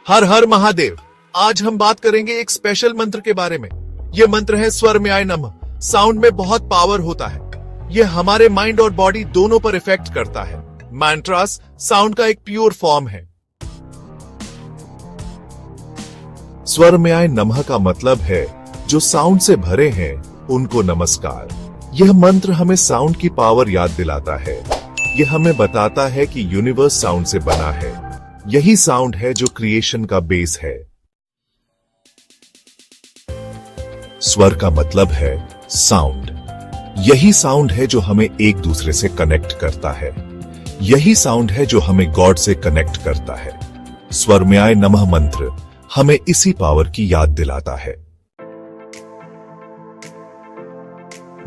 हर हर महादेव। आज हम बात करेंगे एक स्पेशल मंत्र के बारे में। यह मंत्र है स्वर में आय नमः। साउंड में बहुत पावर होता है। यह हमारे माइंड और बॉडी दोनों पर इफेक्ट करता है। मैंट्रास साउंड का एक प्योर फॉर्म है। स्वर में आय नमः का मतलब है जो साउंड से भरे हैं उनको नमस्कार। यह मंत्र हमें साउंड की पावर याद दिलाता है। यह हमें बताता है कि यूनिवर्स साउंड से बना है। यही साउंड है जो क्रिएशन का बेस है। स्वर का मतलब है साउंड। यही साउंड है जो हमें एक दूसरे से कनेक्ट करता है। यही साउंड है जो हमें गॉड से कनेक्ट करता है। स्वर में आय नमः मंत्र हमें इसी पावर की याद दिलाता है।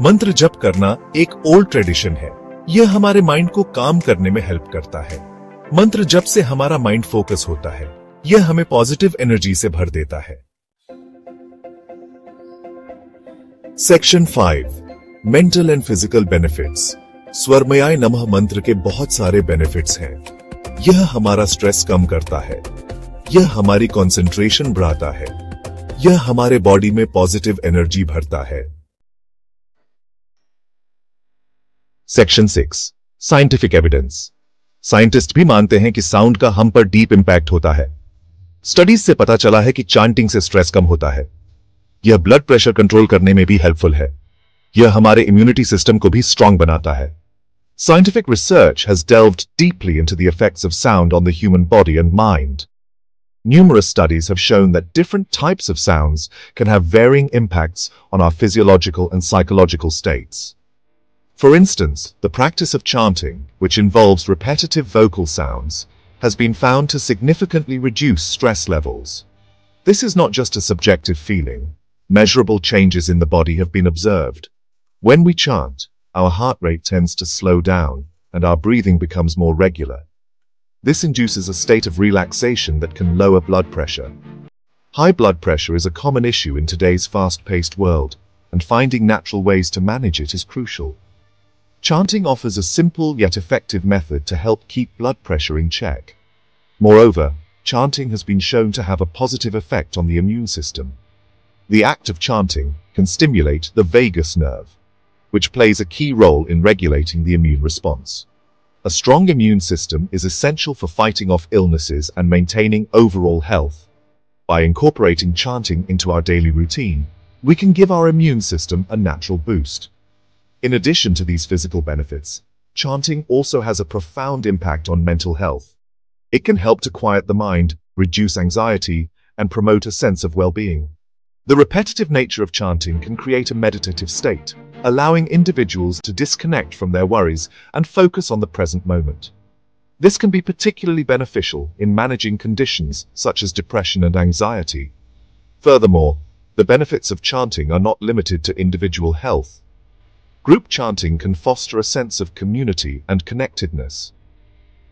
मंत्र जप करना एक ओल्ड ट्रेडिशन है। यह हमारे माइंड को काम करने में हेल्प करता है। मंत्र जप से हमारा माइंड फोकस होता है। यह हमें पॉजिटिव एनर्जी से भर देता है। Section 5 mental and physical benefits. स्वर में आय नमः मंत्र के बहुत सारे बेनिफिट्स हैं। यह हमारा स्ट्रेस कम करता है। यह हमारी कंसंट्रेशन बढ़ाता है। यह हमारे बॉडी में पॉजिटिव एनर्जी भरता है। Section 6 scientific evidence. साइंटिस्ट भी मानते हैं कि साउंड का हम पर डीप इंपैक्ट होता है। स्टडीज से पता चला है कि चांटिंग से स्ट्रेस कम होता है। यह ब्लड प्रेशर कंट्रोल करने में भी हेल्पफुल है। यह हमारे इम्यूनिटी सिस्टम को भी स्ट्रांग बनाता है। Scientific research has delved deeply into the effects of sound on the human body and mind. Numerous studies have shown that different types of sounds can have varying impacts on our physiological and psychological states. For instance, the practice of chanting, which involves repetitive vocal sounds, has been found to significantly reduce stress levels. This is not just a subjective feeling. Measurable changes in the body have been observed. When we chant, our heart rate tends to slow down and our breathing becomes more regular. This induces a state of relaxation that can lower blood pressure. High blood pressure is a common issue in today's fast-paced world, and finding natural ways to manage it is crucial. Chanting offers a simple yet effective method to help keep blood pressure in check. Moreover, chanting has been shown to have a positive effect on the immune system. The act of chanting can stimulate the vagus nerve, which plays a key role in regulating the immune response. A strong immune system is essential for fighting off illnesses and maintaining overall health. By incorporating chanting into our daily routine, we can give our immune system a natural boost. In addition to these physical benefits, chanting also has a profound impact on mental health. It can help to quiet the mind, reduce anxiety, and promote a sense of well-being. The repetitive nature of chanting can create a meditative state, allowing individuals to disconnect from their worries and focus on the present moment. This can be particularly beneficial in managing conditions such as depression and anxiety. Furthermore, the benefits of chanting are not limited to individual health. Group chanting can foster a sense of community and connectedness.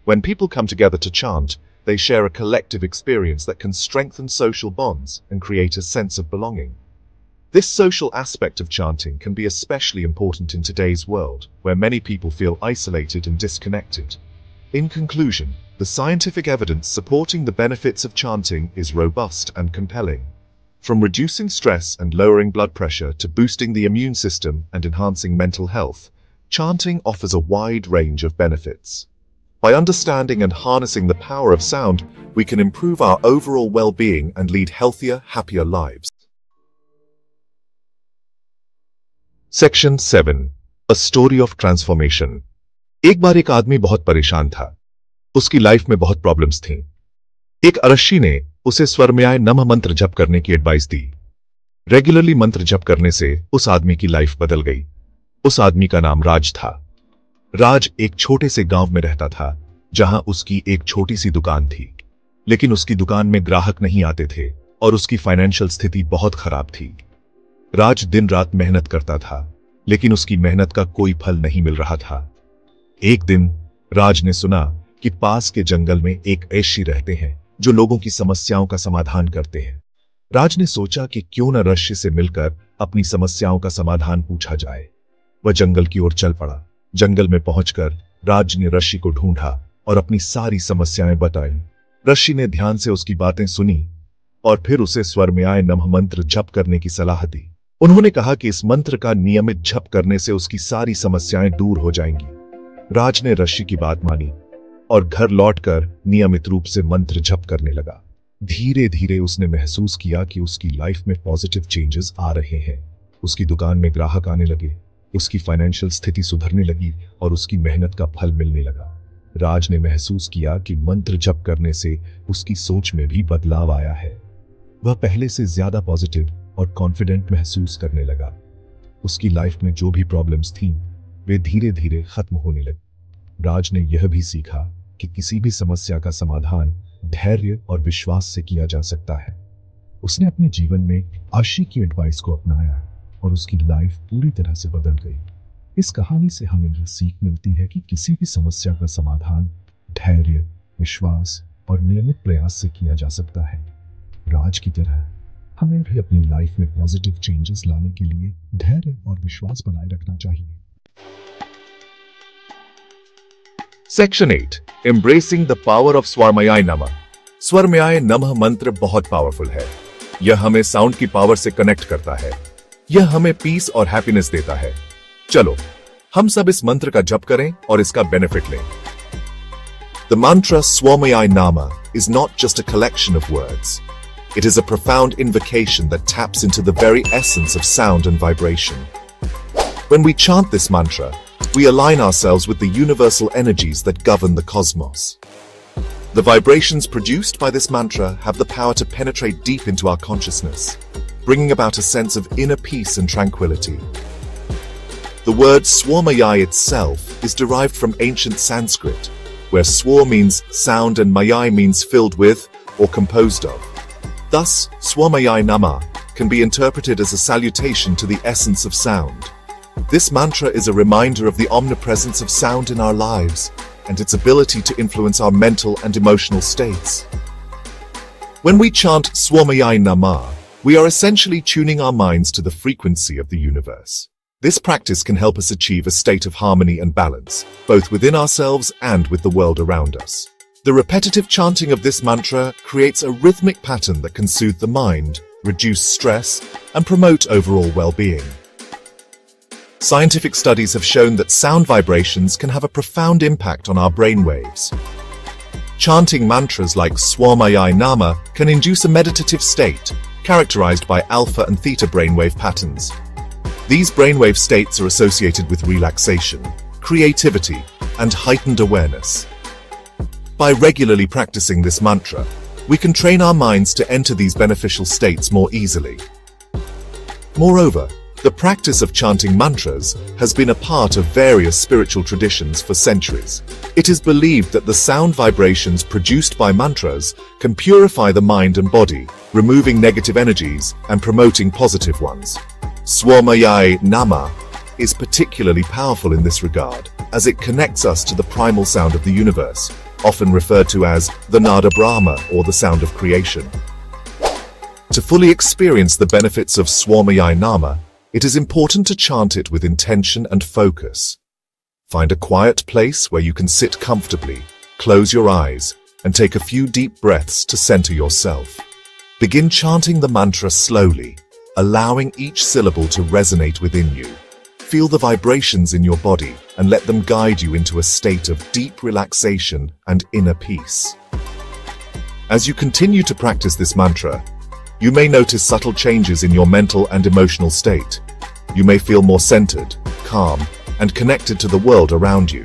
When people come together to chant, they share a collective experience that can strengthen social bonds and create a sense of belonging. This social aspect of chanting can be especially important in today's world, where many people feel isolated and disconnected. In conclusion, the scientific evidence supporting the benefits of chanting is robust and compelling. From reducing stress and lowering blood pressure to boosting the immune system and enhancing mental health, chanting offers a wide range of benefits. By understanding and harnessing the power of sound, we can improve our overall well-being and lead healthier, happier lives. Section 7 A Story of Transformation. एक बार एक आदमी बहुत परेशान था। उसकी life में बहुत problems थीं। एक अरशी ने उसे स्वर में आय नमः मंत्र जप करने की एडवाइस दी। रेगुलरली मंत्र जप करने से उस आदमी की लाइफ बदल गई। उस आदमी का नाम राज था। राज एक छोटे से गांव में रहता था, जहां उसकी एक छोटी सी दुकान थी। लेकिन उसकी दुकान में ग्राहक नहीं आते थे और उसकी फाइनेंशियल स्थिति बहुत खराब थी। राज दिन रात मेहनत करता था, लेकिन उसकी मेहनत का कोई फल नहीं मिल रहा था। एक दिन राज ने सुना कि पास के जंगल में एक ऋषि रहते हैं जो लोगों की समस्याओं का समाधान करते हैं। राज ने सोचा कि क्यों न ऋषि से मिलकर अपनी समस्याओं का समाधान पूछा जाए। वह जंगल की ओर चल पड़ा। जंगल में पहुंचकर राज ने ऋषि को ढूंढा और अपनी सारी समस्याएं बताई। ऋषि ने ध्यान से उसकी बातें सुनी और फिर उसे स्वर में आए नमः मंत्र जप करने की सलाह दी। उन्होंने कहा कि इस मंत्र का नियमित जप करने से उसकी सारी समस्याएं दूर हो जाएंगी। राज ने ऋषि की बात मानी और घर लौटकर नियमित रूप से मंत्र जप करने लगा। धीरे धीरे उसने महसूस किया कि उसकी लाइफ में पॉजिटिव चेंजेस आ रहे हैं। उसकी दुकान में ग्राहक आने लगे, उसकी फाइनेंशियल स्थिति सुधरने लगी और उसकी मेहनत का फल मिलने लगा। राज ने महसूस किया कि मंत्र जप करने से उसकी सोच में भी बदलाव आया है। वह पहले से ज्यादा पॉजिटिव और कॉन्फिडेंट महसूस करने लगा। उसकी लाइफ में जो भी प्रॉब्लम्स थीं, वे धीरे धीरे खत्म होने लगी। राज ने यह भी सीखा कि किसी भी समस्या का समाधान धैर्य और विश्वास से किया जा सकता है। उसने अपने जीवन में आशी की एडवाइस को अपनाया और उसकी लाइफ पूरी तरह से बदल गई। इस कहानी से हमें यह सीख मिलती है कि किसी भी समस्या का समाधान धैर्य, विश्वास और नियमित प्रयास से किया जा सकता है। राज की तरह हमें भी अपनी लाइफ में पॉजिटिव चेंजेस लाने के लिए धैर्य और विश्वास बनाए रखना चाहिए। Section 8 embracing the power of स्वरमयाय नमः। स्वरमयाय नमः मंत्र बहुत पावरफुल है। यह हमें साउंड की पावर से कनेक्ट करता है। यह हमें पीस और हैप्पीनेस देता है। चलो हम सब इस मंत्र का जप करें और इसका बेनिफिट लें। The mantra Swamaya Nama is not just a collection of words. It is a profound invocation that taps into the very essence of sound and vibration. When we chant this mantra, we align ourselves with the universal energies that govern the cosmos. The vibrations produced by this mantra have the power to penetrate deep into our consciousness, bringing about a sense of inner peace and tranquility. The word Swamayai itself is derived from ancient Sanskrit, where swar means sound and mayai means filled with or composed of. Thus, Swamayai Nama can be interpreted as a salutation to the essence of sound. This mantra is a reminder of the omnipresence of sound in our lives and its ability to influence our mental and emotional states. When we chant Swamayai Nama, we are essentially tuning our minds to the frequency of the universe. This practice can help us achieve a state of harmony and balance, both within ourselves and with the world around us. The repetitive chanting of this mantra creates a rhythmic pattern that can soothe the mind, reduce stress, and promote overall well-being. Scientific studies have shown that sound vibrations can have a profound impact on our brain waves. Chanting mantras like Swamayai Nama can induce a meditative state, characterized by alpha and theta brainwave patterns. These brainwave states are associated with relaxation, creativity, and heightened awareness. By regularly practicing this mantra, we can train our minds to enter these beneficial states more easily. Moreover, the practice of chanting mantras has been a part of various spiritual traditions for centuries. It is believed that the sound vibrations produced by mantras can purify the mind and body, removing negative energies and promoting positive ones. Swamayai Nama is particularly powerful in this regard, as it connects us to the primal sound of the universe, often referred to as the Nada Brahma or the sound of creation. To fully experience the benefits of Swamayai Nama, it is important to chant it with intention and focus. Find a quiet place where you can sit comfortably, close your eyes, and take a few deep breaths to center yourself. Begin chanting the mantra slowly, allowing each syllable to resonate within you. Feel the vibrations in your body and let them guide you into a state of deep relaxation and inner peace. As you continue to practice this mantra, you may notice subtle changes in your mental and emotional state. You may feel more centered, calm, and connected to the world around you.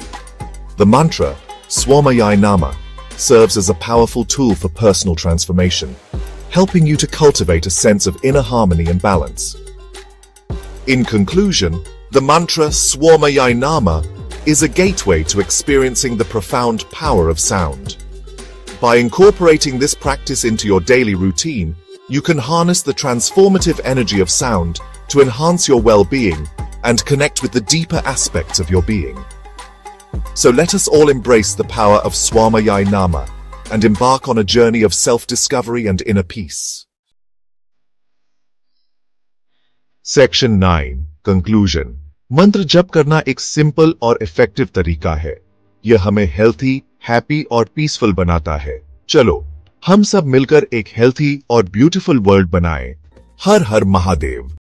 The mantra, Swamayai Nama, serves as a powerful tool for personal transformation, helping you to cultivate a sense of inner harmony and balance. In conclusion, the mantra Swamayai Nama is a gateway to experiencing the profound power of sound. By incorporating this practice into your daily routine, you can harness the transformative energy of sound to enhance your well-being and connect with the deeper aspects of your being. So let us all embrace the power of Swamayai Nama and embark on a journey of self-discovery and inner peace. Section 9 conclusion. मंत्र जप करना एक simple और effective तरीका है। यह हमें healthy, happy और पीसफुल बनाता है। चलो हम सब मिलकर एक हेल्थी और ब्यूटीफुल वर्ल्ड बनाएं। हर हर महादेव।